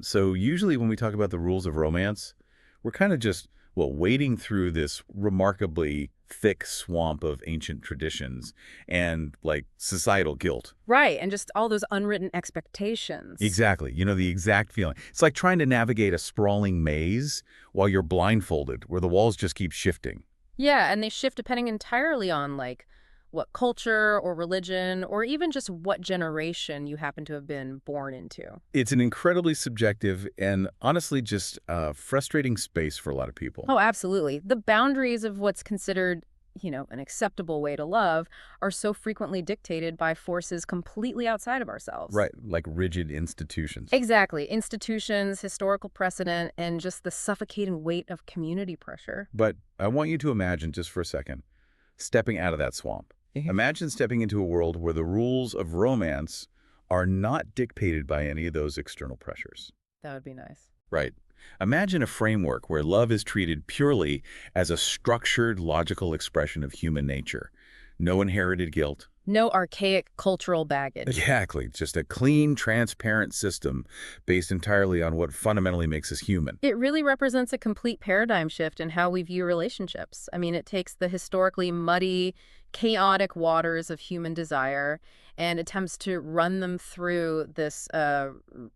So usually when we talk about the rules of romance, we're kind of just, well, wading through this remarkably thick swamp of ancient traditions and, like, societal guilt. Right, and just all those unwritten expectations. Exactly. You know, the exact feeling. It's like trying to navigate a sprawling maze while you're blindfolded, where the walls just keep shifting. Yeah, and they shift depending entirely on, like, what culture or religion or even just what generation you happen to have been born into. It's an incredibly subjective and honestly just frustrating space for a lot of people. Oh, absolutely. The boundaries of what's considered, an acceptable way to love are so frequently dictated by forces completely outside of ourselves. Right, like rigid institutions. Exactly. Institutions, historical precedent, and just the suffocating weight of community pressure. But I want you to imagine just for a second, stepping out of that swamp. Imagine stepping into a world where the rules of romance are not dictated by any of those external pressures. That would be nice. Right. Imagine a framework where love is treated purely as a structured, logical expression of human nature. No inherited guilt. No archaic cultural baggage. Exactly. Just a clean, transparent system based entirely on what fundamentally makes us human. It really represents a complete paradigm shift in how we view relationships. I mean, it takes the historically muddy, chaotic waters of human desire and attempts to run them through this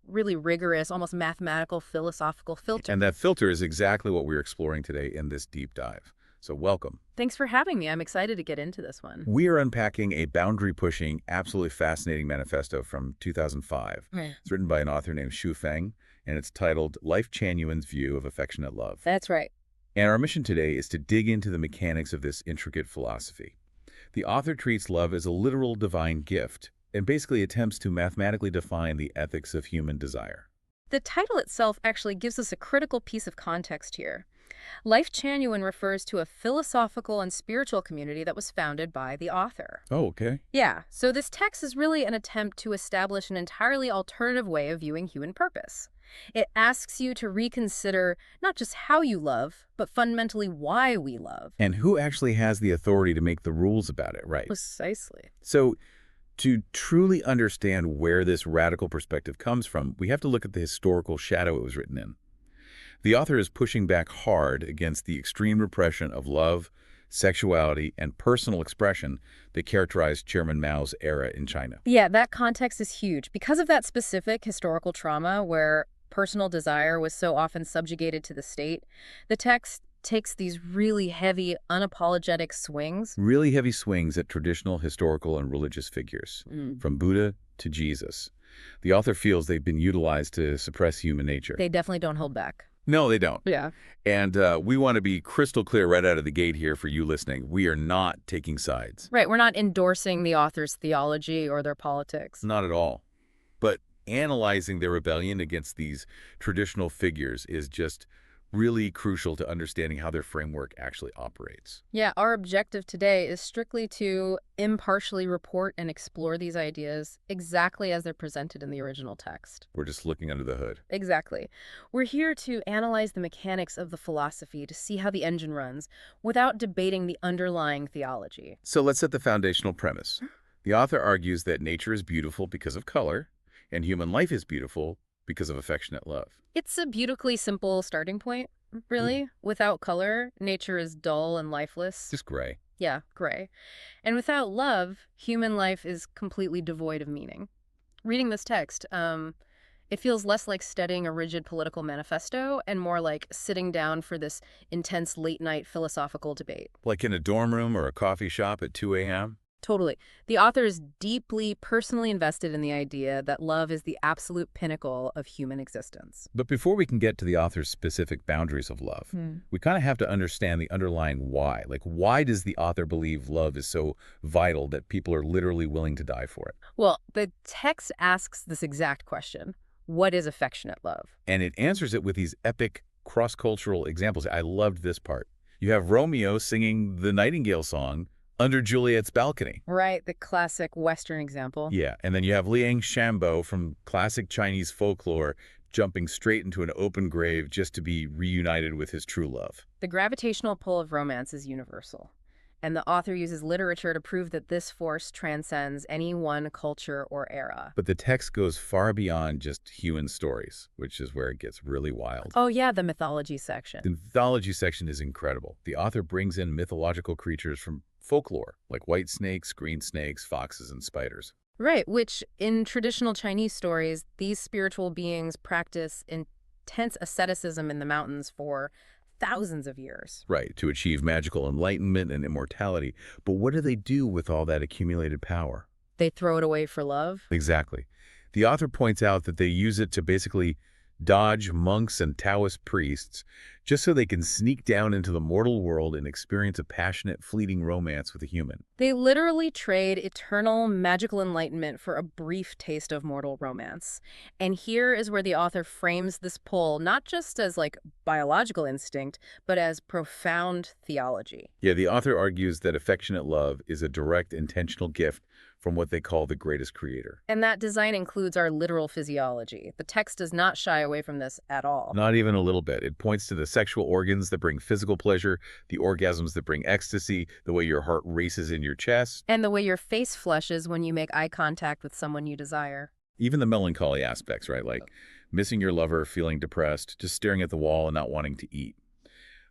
really rigorous, almost mathematical, philosophical filter. And that filter is exactly what we're exploring today in this deep dive. So welcome. Thanks for having me. I'm excited to get into this one. We are unpacking a boundary-pushing, absolutely fascinating manifesto from 2005. Right. It's written by an author named Xu Feng, and it's titled Lifechanyuan's View of Affectionate Love. That's right. And our mission today is to dig into the mechanics of this intricate philosophy. The author treats love as a literal divine gift and basically attempts to mathematically define the ethics of human desire. The title itself actually gives us a critical piece of context here. Lifechanyuan refers to a philosophical and spiritual community that was founded by the author. Oh, okay. Yeah, so this text is really an attempt to establish an entirely alternative way of viewing human purpose. It asks you to reconsider not just how you love, but fundamentally why we love. And who actually has the authority to make the rules about it, right? Precisely. So, to truly understand where this radical perspective comes from, we have to look at the historical shadow it was written in. The author is pushing back hard against the extreme repression of love, sexuality, and personal expression that characterized Chairman Mao's era in China. Yeah, that context is huge. Because of that specific historical trauma where personal desire was so often subjugated to the state, the text takes these really heavy, unapologetic swings. Really heavy swings at traditional historical and religious figures, from Buddha to Jesus. The author feels they've been utilized to suppress human nature. They definitely don't hold back. No, they don't. Yeah. And we want to be crystal clear right out of the gate here for you listening. We are not taking sides. Right, we're not endorsing the author's theology or their politics. Not at all. But analyzing their rebellion against these traditional figures is just really crucial to understanding how their framework actually operates. Yeah, our objective today is strictly to impartially report and explore these ideas exactly as they're presented in the original text. We're just looking under the hood. Exactly. We're here to analyze the mechanics of the philosophy to see how the engine runs without debating the underlying theology. So let's set the foundational premise. The author argues that nature is beautiful because of color, and human life is beautiful because of affectionate love. It's a beautifully simple starting point, really. Without color, nature is dull and lifeless. Just gray. Yeah, gray. And without love, human life is completely devoid of meaning. Reading this text, it feels less like studying a rigid political manifesto and more like sitting down for this intense late-night philosophical debate. Like in a dorm room or a coffee shop at 2 a.m.? Totally. The author is deeply personally invested in the idea that love is the absolute pinnacle of human existence. But before we can get to the author's specific boundaries of love, we kind of have to understand the underlying why. Like, why does the author believe love is so vital that people are literally willing to die for it? Well, the text asks this exact question. What is affectionate love? And it answers it with these epic cross-cultural examples. I loved this part. You have Romeo singing the Nightingale song under Juliet's balcony. Right, the classic Western example. Yeah, and then you have Liang Shanbo from classic Chinese folklore jumping straight into an open grave just to be reunited with his true love. The gravitational pull of romance is universal. And the author uses literature to prove that this force transcends any one culture or era. But the text goes far beyond just human stories, which is where it gets really wild. Oh yeah, the mythology section. The mythology section is incredible. The author brings in mythological creatures from folklore, like white snakes, green snakes, foxes, and spiders. Right, which in traditional Chinese stories, these spiritual beings practice intense asceticism in the mountains for thousands of years. Right, to achieve magical enlightenment and immortality. But what do they do with all that accumulated power? They throw it away for love? Exactly. The author points out that they use it to basically dodge monks and Taoist priests just so they can sneak down into the mortal world and experience a passionate, fleeting romance with a human. They literally trade eternal magical enlightenment for a brief taste of mortal romance. And here is where the author frames this pull not just as like biological instinct, but as profound theology. Yeah, the author argues that affectionate love is a direct, intentional gift from what they call the greatest creator. And that design includes our literal physiology. The text does not shy away from this at all. Not even a little bit. It points to the sexual organs that bring physical pleasure, the orgasms that bring ecstasy, the way your heart races in your chest. And the way your face flushes when you make eye contact with someone you desire. Even the melancholy aspects, right? Like missing your lover, feeling depressed, just staring at the wall and not wanting to eat.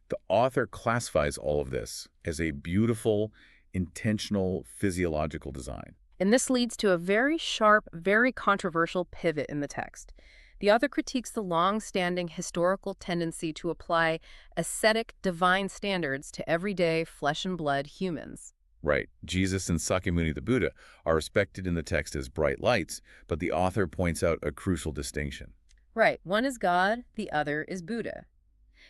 The author classifies all of this as a beautiful, intentional physiological design. And this leads to a very sharp, very controversial pivot in the text. The author critiques the long-standing historical tendency to apply ascetic divine standards to everyday flesh and blood humans. Right. Jesus and Sakyamuni the Buddha are respected in the text as bright lights, but the author points out a crucial distinction. Right. One is God, the other is Buddha.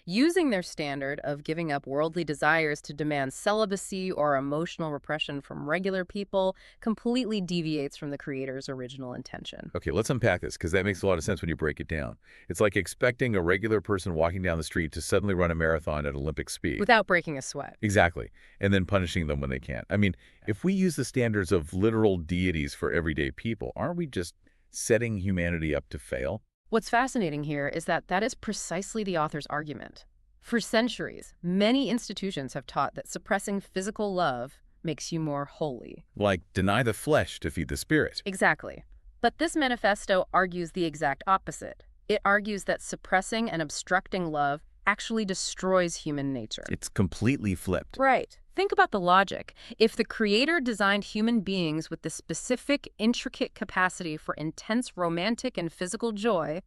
Using their standard of giving up worldly desires to demand celibacy or emotional repression from regular people completely deviates from the creator's original intention. Okay, let's unpack this, because that makes a lot of sense when you break it down. It's like expecting a regular person walking down the street to suddenly run a marathon at Olympic speed. Without breaking a sweat. Exactly. And then punishing them when they can't. I mean, if we use the standards of literal deities for everyday people, aren't we just setting humanity up to fail? What's fascinating here is that that is precisely the author's argument. For centuries, many institutions have taught that suppressing physical love makes you more holy. Like, deny the flesh to feed the spirit. Exactly. But this manifesto argues the exact opposite. It argues that suppressing and obstructing love actually destroys human nature. It's completely flipped. Right. Think about the logic. If the creator designed human beings with the specific, intricate capacity for intense romantic and physical joy,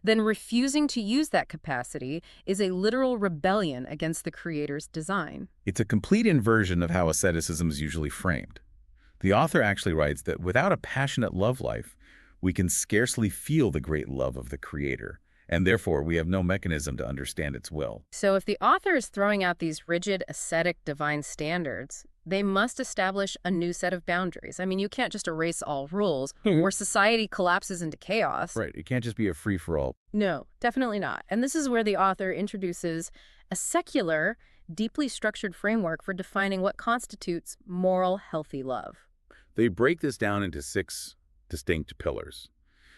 then refusing to use that capacity is a literal rebellion against the creator's design. It's a complete inversion of how asceticism is usually framed. The author actually writes that without a passionate love life, we can scarcely feel the great love of the creator, and therefore we have no mechanism to understand its will. So if the author is throwing out these rigid, ascetic, divine standards, they must establish a new set of boundaries. I mean, you can't just erase all rules, or society collapses into chaos. Right, it can't just be a free-for-all. No, definitely not. And this is where the author introduces a secular, deeply structured framework for defining what constitutes moral, healthy love. They break this down into 6 distinct pillars.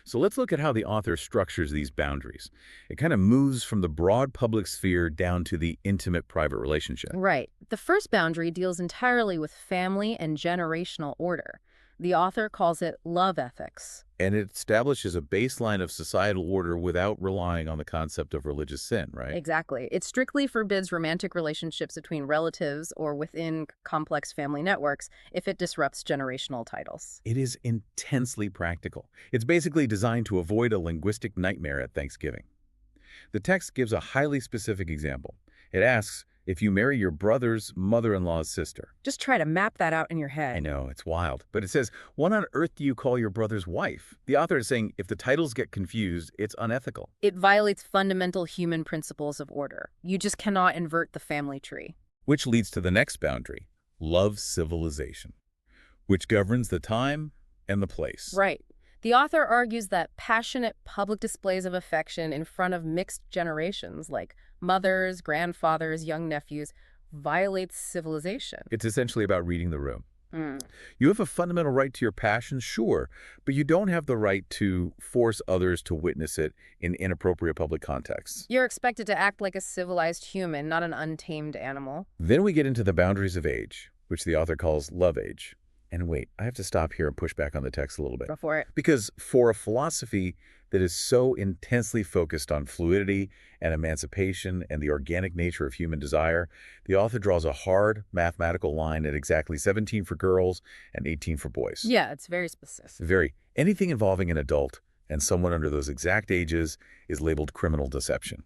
So let's look at how the author structures these boundaries. It kind of moves from the broad public sphere down to the intimate private relationship. Right. The first boundary deals entirely with family and generational order. The author calls it love ethics. And it establishes a baseline of societal order without relying on the concept of religious sin, right? Exactly. It strictly forbids romantic relationships between relatives or within complex family networks if it disrupts generational titles. It is intensely practical. It's basically designed to avoid a linguistic nightmare at Thanksgiving. The text gives a highly specific example. It asks, if you marry your brother's mother-in-law's sister. Just try to map that out in your head. I know, it's wild. But it says, what on earth do you call your brother's wife? The author is saying if the titles get confused, it's unethical. It violates fundamental human principles of order. You just cannot invert the family tree. Which leads to the next boundary, love civilization, which governs the time and the place. Right. The author argues that passionate public displays of affection in front of mixed generations, like mothers, grandfathers, young nephews, violates civilization. It's essentially about reading the room. Mm. You have a fundamental right to your passion, sure, but you don't have the right to force others to witness it in inappropriate public contexts. You're expected to act like a civilized human, not an untamed animal. Then we get into the boundaries of age, which the author calls love age. And wait, I have to stop here and push back on the text a little bit. Go for it. Because for a philosophy that is so intensely focused on fluidity and emancipation and the organic nature of human desire, the author draws a hard mathematical line at exactly 17 for girls and 18 for boys. Yeah, it's very specific. Anything involving an adult and someone under those exact ages is labeled criminal deception.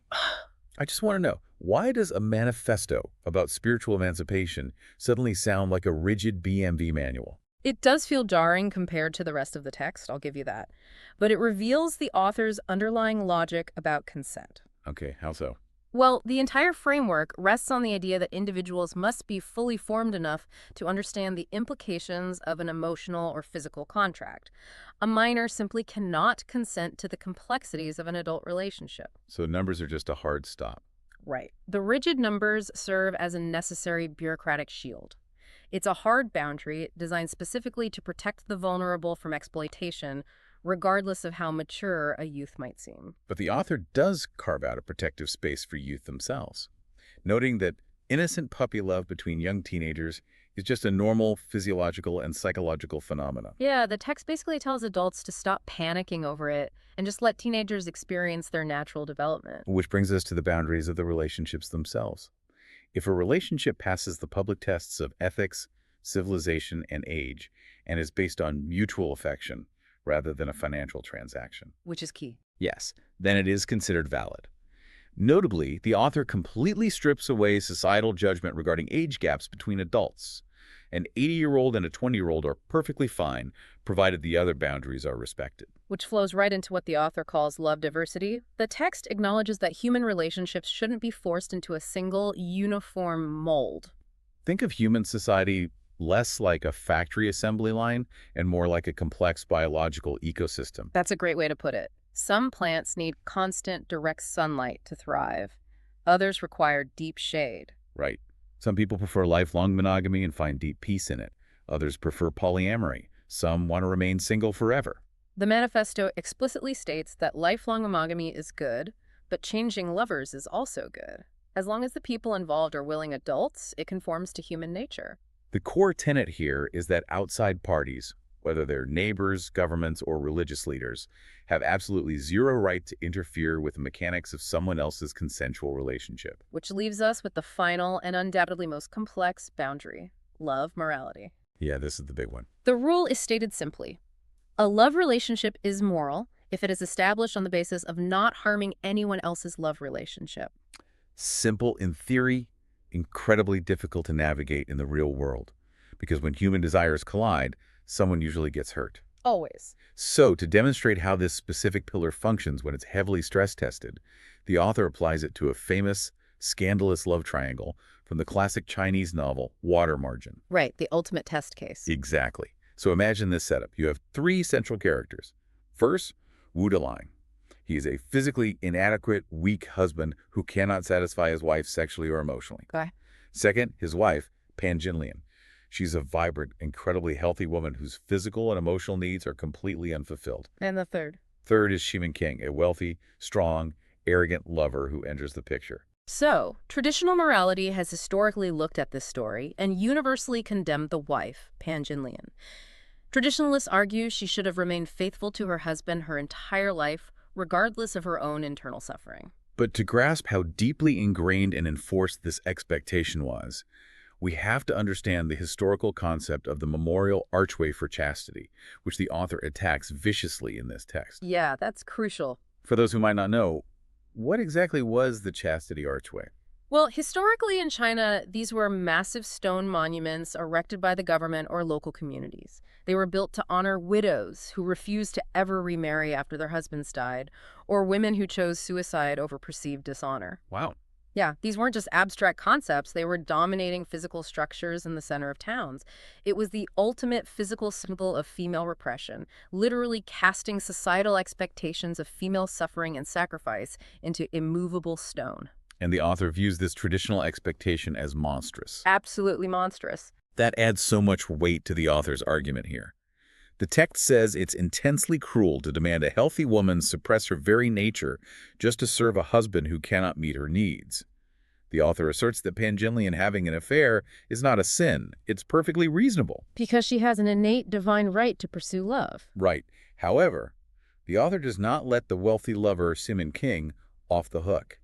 I just want to know, why does a manifesto about spiritual emancipation suddenly sound like a rigid BMV manual? It does feel jarring compared to the rest of the text, I'll give you that. But it reveals the author's underlying logic about consent. Okay, how so? Well, the entire framework rests on the idea that individuals must be fully formed enough to understand the implications of an emotional or physical contract. A minor simply cannot consent to the complexities of an adult relationship. So numbers are just a hard stop. Right. The rigid numbers serve as a necessary bureaucratic shield. It's a hard boundary designed specifically to protect the vulnerable from exploitation, regardless of how mature a youth might seem. But the author does carve out a protective space for youth themselves, noting that innocent puppy love between young teenagers is just a normal physiological and psychological phenomenon. Yeah, the text basically tells adults to stop panicking over it and just let teenagers experience their natural development. Which brings us to the boundaries of the relationships themselves. If a relationship passes the public tests of ethics, civilization, and age, and is based on mutual affection rather than a financial transaction, Which is key. yes, then it is considered valid. Notably, the author completely strips away societal judgment regarding age gaps between adults. An 80-year-old and a 20-year-old are perfectly fine, provided the other boundaries are respected. Which flows right into what the author calls love diversity. The text acknowledges that human relationships shouldn't be forced into a single, uniform mold. Think of human society less like a factory assembly line and more like a complex biological ecosystem. That's a great way to put it. Some plants need constant, direct sunlight to thrive. Others require deep shade. Right. Some people prefer lifelong monogamy and find deep peace in it. Others prefer polyamory. Some want to remain single forever. The manifesto explicitly states that lifelong monogamy is good, but changing lovers is also good. As long as the people involved are willing adults, it conforms to human nature. The core tenet here is that outside parties, whether they're neighbors, governments, or religious leaders, have absolutely zero right to interfere with the mechanics of someone else's consensual relationship. Which leaves us with the final and undoubtedly most complex boundary: love morality. Yeah, this is the big one. The rule is stated simply. A love relationship is moral if it is established on the basis of not harming anyone else's love relationship. Simple in theory, incredibly difficult to navigate in the real world. Because when human desires collide, someone usually gets hurt. Always. So, to demonstrate how this specific pillar functions when it's heavily stress-tested, the author applies it to a famous, scandalous love triangle from the classic Chinese novel, Water Margin. Right, the ultimate test case. Exactly. So imagine this setup. You have three central characters. First, Wu Delang. He is a physically inadequate, weak husband who cannot satisfy his wife sexually or emotionally. Okay. Second, his wife, Pan Jinlian. She's a vibrant, incredibly healthy woman whose physical and emotional needs are completely unfulfilled. And the third. Third is Ximen King, a wealthy, strong, arrogant lover who enters the picture. So, traditional morality has historically looked at this story and universally condemned the wife, Pan Jinlian. Traditionalists argue she should have remained faithful to her husband her entire life, regardless of her own internal suffering. But to grasp how deeply ingrained and enforced this expectation was, we have to understand the historical concept of the memorial archway for chastity, which the author attacks viciously in this text. Yeah, that's crucial. For those who might not know, what exactly was the chastity archway? Well, historically in China, these were massive stone monuments erected by the government or local communities. They were built to honor widows who refused to ever remarry after their husbands died, or women who chose suicide over perceived dishonor. Wow. Yeah, these weren't just abstract concepts. They were dominating physical structures in the center of towns. It was the ultimate physical symbol of female repression, literally casting societal expectations of female suffering and sacrifice into immovable stone. And the author views this traditional expectation as monstrous. Absolutely monstrous. That adds so much weight to the author's argument here. The text says it's intensely cruel to demand a healthy woman suppress her very nature just to serve a husband who cannot meet her needs. The author asserts that Pangilian having an affair is not a sin. It's perfectly reasonable. Because she has an innate divine right to pursue love. Right. However, the author does not let the wealthy lover, Simon King, off the hook.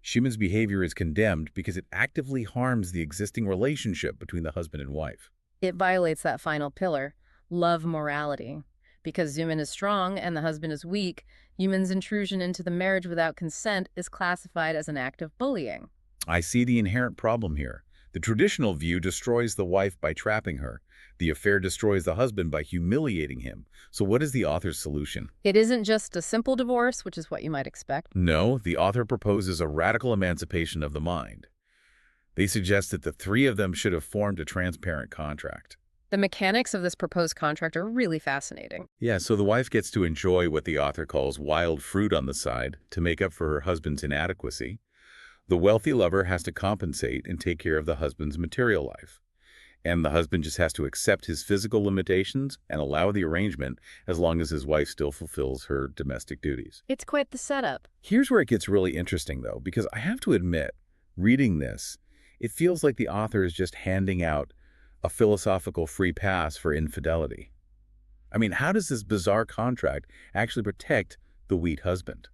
Schumann's behavior is condemned because it actively harms the existing relationship between the husband and wife. It violates that final pillar, love morality. Because Schumann is strong and the husband is weak, Schumann's intrusion into the marriage without consent is classified as an act of bullying. I see the inherent problem here. The traditional view destroys the wife by trapping her. The affair destroys the husband by humiliating him. So what is the author's solution? It isn't just a simple divorce, which is what you might expect. No, the author proposes a radical emancipation of the mind. They suggest that the three of them should have formed a transparent contract. The mechanics of this proposed contract are really fascinating. Yeah, so the wife gets to enjoy what the author calls wild fruit on the side to make up for her husband's inadequacy. The wealthy lover has to compensate and take care of the husband's material life. And the husband just has to accept his physical limitations and allow the arrangement as long as his wife still fulfills her domestic duties. It's quite the setup. Here's where it gets really interesting, though, because I have to admit, reading this, it feels like the author is just handing out a philosophical free pass for infidelity. I mean, how does this bizarre contract actually protect the weak husband?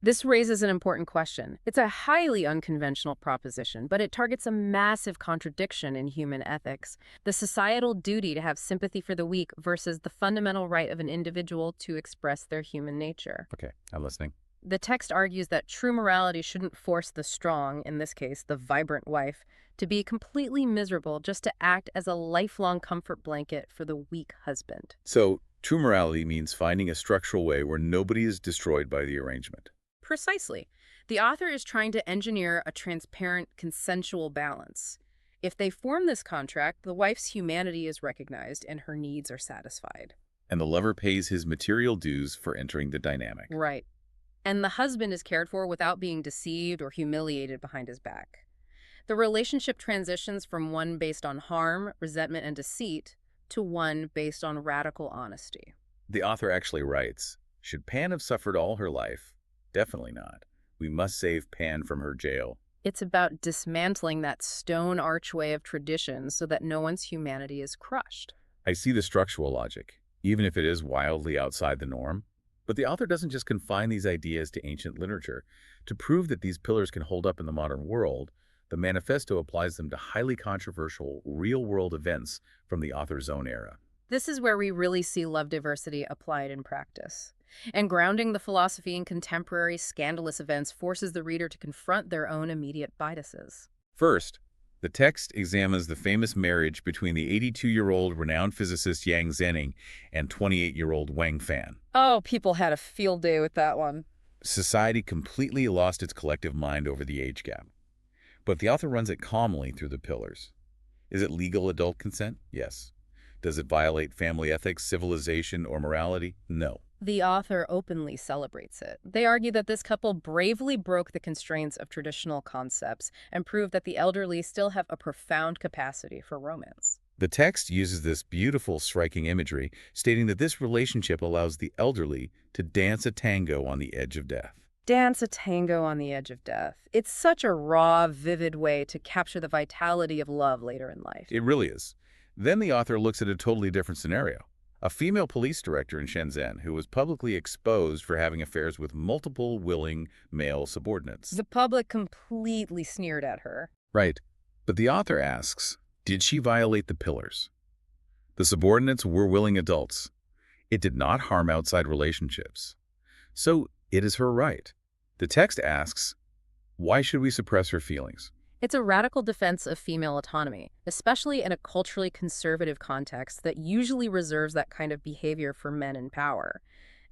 This raises an important question. It's a highly unconventional proposition, but it targets a massive contradiction in human ethics. The societal duty to have sympathy for the weak versus the fundamental right of an individual to express their human nature. Okay, I'm listening. The text argues that true morality shouldn't force the strong, in this case, the vibrant wife, to be completely miserable just to act as a lifelong comfort blanket for the weak husband. So, true morality means finding a structural way where nobody is destroyed by the arrangement. Precisely. The author is trying to engineer a transparent, consensual balance. If they form this contract, the wife's humanity is recognized and her needs are satisfied. And the lover pays his material dues for entering the dynamic. Right. And the husband is cared for without being deceived or humiliated behind his back. The relationship transitions from one based on harm, resentment, and deceit to one based on radical honesty. The author actually writes, should Pan have suffered all her life? Definitely not. We must save Pan from her jail. It's about dismantling that stone archway of tradition so that no one's humanity is crushed. I see the structural logic, even if it is wildly outside the norm. But the author doesn't just confine these ideas to ancient literature. To prove that these pillars can hold up in the modern world, the manifesto applies them to highly controversial, real-world events from the author's own era. This is where we really see love diversity applied in practice. And grounding the philosophy in contemporary scandalous events forces the reader to confront their own immediate biases. First, the text examines the famous marriage between the 82-year-old renowned physicist Yang Zening and 28-year-old Wang Fan. Oh, people had a field day with that one. Society completely lost its collective mind over the age gap. But the author runs it calmly through the pillars. Is it legal adult consent? Yes. Does it violate family ethics, civilization, or morality? No. The author openly celebrates it. They argue that this couple bravely broke the constraints of traditional concepts and proved that the elderly still have a profound capacity for romance. The text uses this beautiful, striking imagery, stating that this relationship allows the elderly to dance a tango on the edge of death. Dance a tango on the edge of death. It's such a raw, vivid way to capture the vitality of love later in life. It really is. Then the author looks at a totally different scenario. A female police director in Shenzhen who was publicly exposed for having affairs with multiple willing male subordinates. The public completely sneered at her. Right. But the author asks, did she violate the pillars? The subordinates were willing adults. It did not harm outside relationships. So it is her right. The text asks, why should we suppress her feelings? It's a radical defense of female autonomy, especially in a culturally conservative context that usually reserves that kind of behavior for men in power.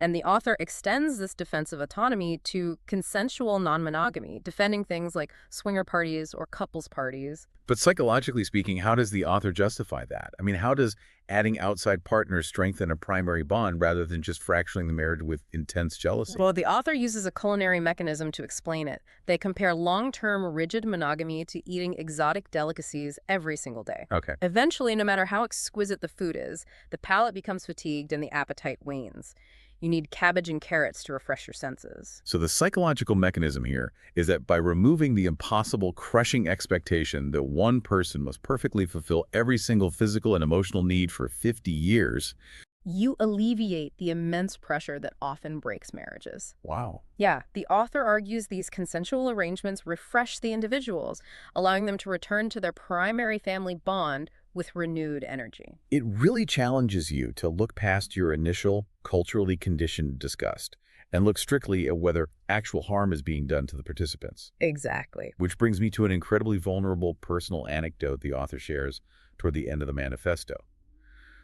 And the author extends this defense of autonomy to consensual non-monogamy, defending things like swinger parties or couples parties. But psychologically speaking, how does the author justify that? I mean, how does adding outside partners strengthen a primary bond rather than just fracturing the marriage with intense jealousy? Well, the author uses a culinary mechanism to explain it. They compare long-term rigid monogamy to eating exotic delicacies every single day. Okay. Eventually, no matter how exquisite the food is, the palate becomes fatigued and the appetite wanes. You need cabbage and carrots to refresh your senses. So the psychological mechanism here is that by removing the impossible, crushing expectation that one person must perfectly fulfill every single physical and emotional need for 50 years. You alleviate the immense pressure that often breaks marriages. Wow. Yeah, the author argues these consensual arrangements refresh the individuals, allowing them to return to their primary family bond with renewed energy. It really challenges you to look past your initial, culturally conditioned disgust and look strictly at whether actual harm is being done to the participants. Exactly. Which brings me to an incredibly vulnerable personal anecdote the author shares toward the end of the manifesto.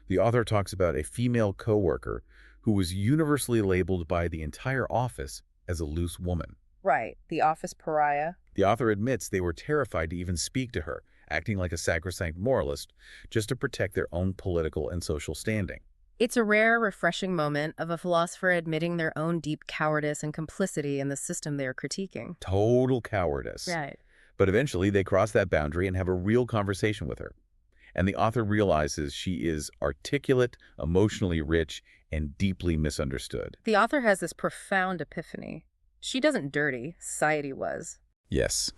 The author talks about a female coworker who was universally labeled by the entire office as a loose woman. Right, the office pariah. The author admits they were terrified to even speak to her, acting like a sacrosanct moralist, just to protect their own political and social standing. It's a rare, refreshing moment of a philosopher admitting their own deep cowardice and complicity in the system they are critiquing. Total cowardice. Right. But eventually they cross that boundary and have a real conversation with her. And the author realizes she is articulate, emotionally rich, and deeply misunderstood. The author has this profound epiphany. She doesn't dirty, society was. Yes.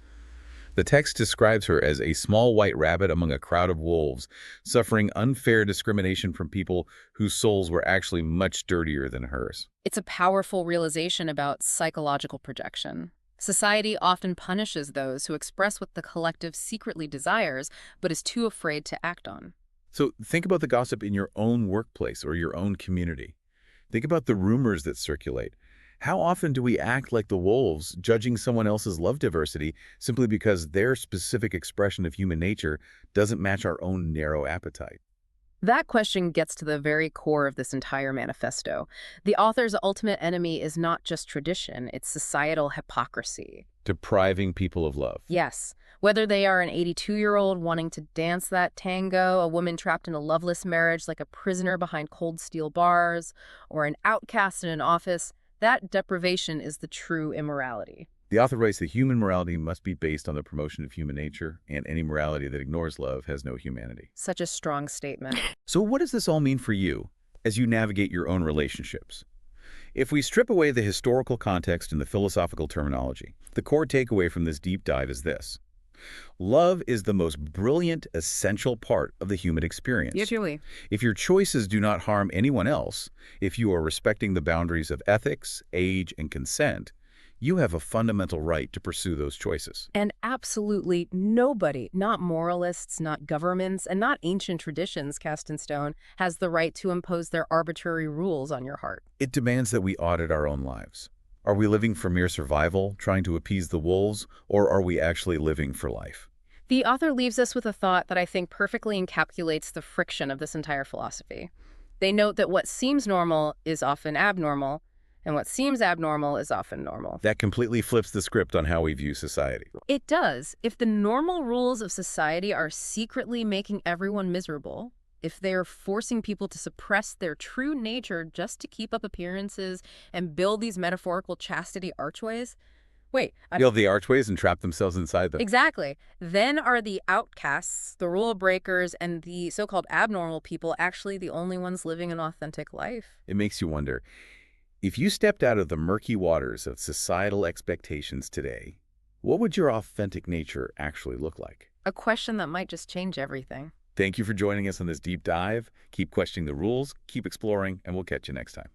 The text describes her as a small white rabbit among a crowd of wolves, suffering unfair discrimination from people whose souls were actually much dirtier than hers. It's a powerful realization about psychological projection. Society often punishes those who express what the collective secretly desires, but is too afraid to act on. So think about the gossip in your own workplace or your own community. Think about the rumors that circulate. How often do we act like the wolves, judging someone else's love diversity simply because their specific expression of human nature doesn't match our own narrow appetite? That question gets to the very core of this entire manifesto. The author's ultimate enemy is not just tradition, it's societal hypocrisy. Depriving people of love. Yes, whether they are an 82-year-old wanting to dance that tango, a woman trapped in a loveless marriage like a prisoner behind cold steel bars, or an outcast in an office, that deprivation is the true immorality. The author writes that human morality must be based on the promotion of human nature, and any morality that ignores love has no humanity. Such a strong statement. So what does this all mean for you as you navigate your own relationships? If we strip away the historical context and the philosophical terminology, the core takeaway from this deep dive is this. Love is the most brilliant, essential part of the human experience. Usually. If your choices do not harm anyone else, if you are respecting the boundaries of ethics, age, and consent, you have a fundamental right to pursue those choices. And absolutely nobody, not moralists, not governments, and not ancient traditions cast in stone, has the right to impose their arbitrary rules on your heart. It demands that we audit our own lives. Are we living for mere survival, trying to appease the wolves, or are we actually living for life? The author leaves us with a thought that I think perfectly encapsulates the friction of this entire philosophy. They note that what seems normal is often abnormal, and what seems abnormal is often normal. That completely flips the script on how we view society. It does. If the normal rules of society are secretly making everyone miserable, if they're forcing people to suppress their true nature just to keep up appearances and build these metaphorical chastity archways, Build the archways and trap themselves inside them. Exactly. Then are the outcasts, the rule breakers, and the so-called abnormal people actually the only ones living an authentic life? It makes you wonder, if you stepped out of the murky waters of societal expectations today, what would your authentic nature actually look like? A question that might just change everything. Thank you for joining us on this deep dive. Keep questioning the rules, keep exploring, and we'll catch you next time.